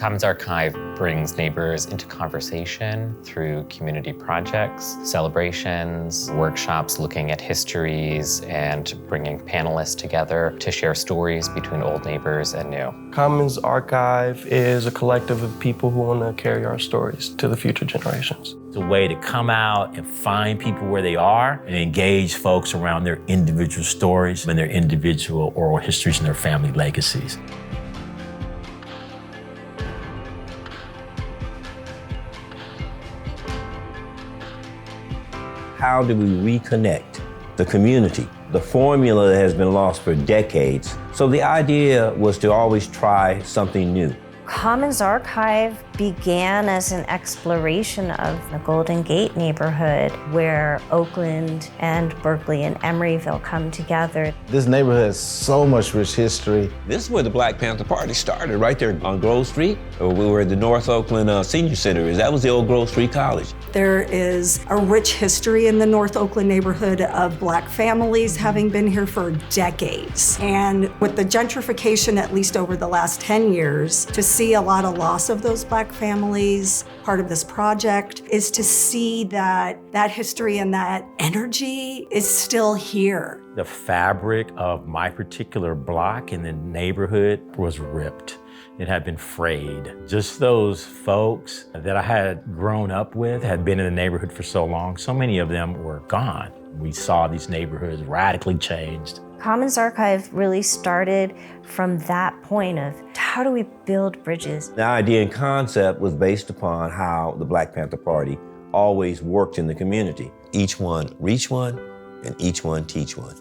Commons Archive brings neighbors into conversation through community projects, celebrations, workshops looking at histories, and bringing panelists together to share stories between old neighbors and new. Commons Archive is a collective of people who want to carry our stories to the future generations. It's a way to come out and find people where they are and engage folks around their individual stories and their individual oral histories and their family legacies. How do we reconnect the community? The formula that has been lost for decades. So the idea was to always try something new. Commons Archive began as an exploration of the Golden Gate neighborhood where Oakland and Berkeley and Emeryville come together. This neighborhood has so much rich history. This is where the Black Panther Party started, right there on Grove Street, where the North Oakland Senior Center is. That was the old Grove Street College. There is a rich history in the North Oakland neighborhood of Black families having been here for decades. And with the gentrification, at least over the last 10 years, to see a lot of loss of those Black families, part of this project is to see that that history and that energy is still here. The fabric of my particular block in the neighborhood was ripped. It had been frayed. Just those folks that I had grown up with, had been in the neighborhood for so long, so many of them were gone. We saw these neighborhoods radically changed. Commons Archive really started from that point of how do we build bridges? The idea and concept was based upon how the Black Panther Party always worked in the community. Each one reach one, and each one teach one.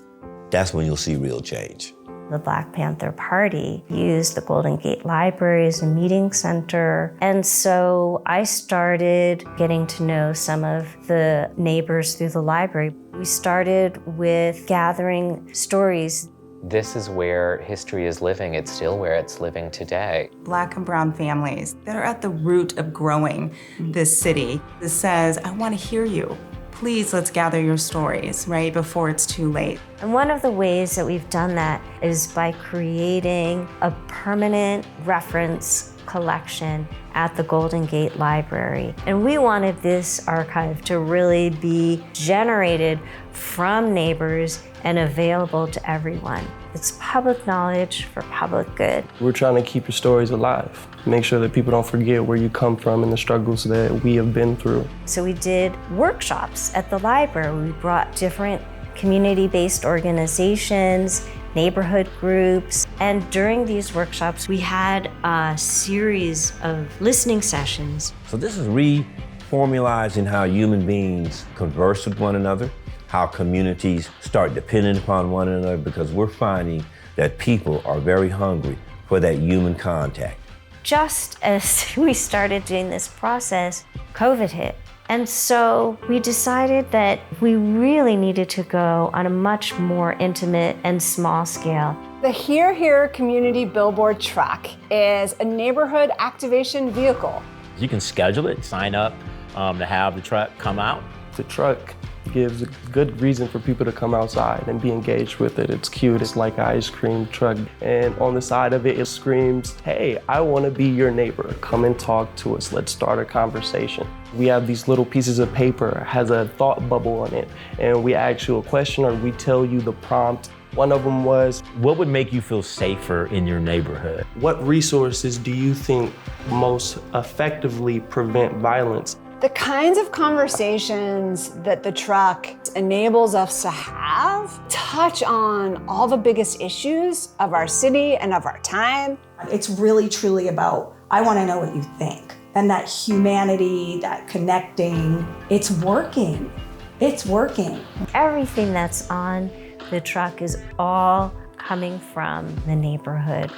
That's when you'll see real change. The Black Panther Party used the Golden Gate Library as a meeting center. And so I started getting to know some of the neighbors through the library. We started with gathering stories. This is where history is living. It's still where it's living today. Black and brown families that are at the root of growing this city. This says, I want to hear you. Please, let's gather your stories, right, before it's too late. And one of the ways that we've done that is by creating a permanent reference collection at the Golden Gate Library. And we wanted this archive to really be generated from neighbors and available to everyone. It's public knowledge for public good. We're trying to keep your stories alive, make sure that people don't forget where you come from and the struggles that we have been through. So we did workshops at the library. We brought different community-based organizations, neighborhood groups, and during these workshops, we had a series of listening sessions. So this is reformulizing how human beings converse with one another, how communities start depending upon one another, because we're finding that people are very hungry for that human contact. Just as we started doing this process, COVID hit. And so we decided that we really needed to go on a much more intimate and small scale. The Here Here Community Billboard Truck is a neighborhood activation vehicle. You can schedule it, sign up to have the truck come out. The truck gives a good reason for people to come outside and be engaged with it. It's cute, it's like an ice cream truck. And on the side of it, it screams, hey, I want to be your neighbor. Come and talk to us. Let's start a conversation. We have these little pieces of paper, has a thought bubble on it. And we ask you a question or we tell you the prompt. One of them was, what would make you feel safer in your neighborhood? What resources do you think most effectively prevent violence? The kinds of conversations that the truck enables us to have touch on all the biggest issues of our city and of our time. It's really truly about, I want to know what you think. And that humanity, that connecting, it's working. It's working. Everything that's on the truck is all coming from the neighborhood.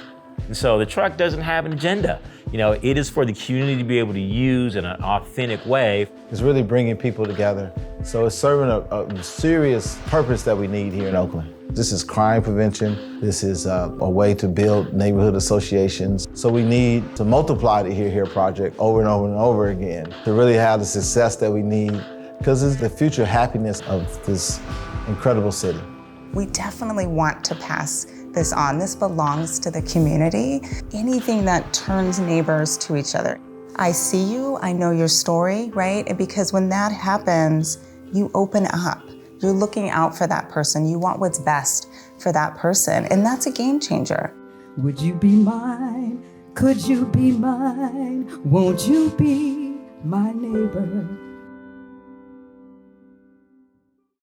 And so the truck doesn't have an agenda. You know, it is for the community to be able to use in an authentic way. It's really bringing people together. So it's serving a serious purpose that we need here in Oakland. This is crime prevention. This is a way to build neighborhood associations. So we need to multiply the Here Here project over and over and over again to really have the success that we need, because it's the future happiness of this incredible city. We definitely want to pass this on. This belongs to the community. Anything that turns neighbors to each other. I see you, I know your story, right? And because when that happens, you open up. You're looking out for that person. You want what's best for that person. And that's a game changer. Would you be mine? Could you be mine? Won't you be my neighbor?